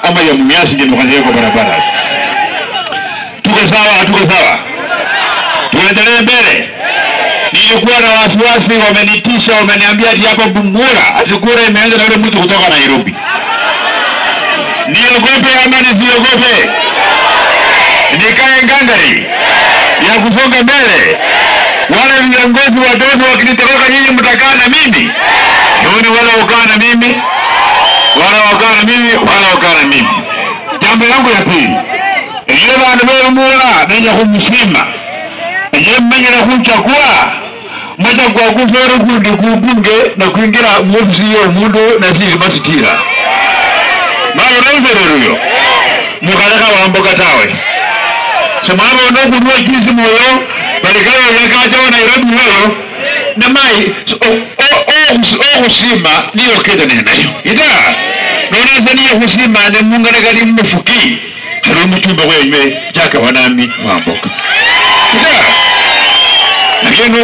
ama ya Mumias ndio kazi yako barabara. Tuko sawa? Tuendelee mbele. Nilikuwa na wasiwasi, wamenitisha, wameniambia ati hapo Bungura ati kura imeanza na yule mtu kutoka Nairobi. Niogope ama nisiogope? Nikae ngangari ya kusonga mbele. Wale viongozi wadogo wakinitoroka, nyinyi mtakaa na mimi? Nione wala wakaa na mimi, wala wakaa na mimi. Jambo langu la pili, yeye bwana Bungura nenya kumsima. Yeye mwenye na kumchakua moja kwa kufuru kundi kubunge na kuingira mwofisi ya mundu na sisi masitira. Bado nauzero huyo. Mukaleka wamboka tawe. Samama unokunua kisi moyo, balikao yakacha wa Nairobi moyo, na mai husima niyo keda ninayo. Ida, noneza niyo husima ne munga nagari mfuki. Harumu tumba kwa ime.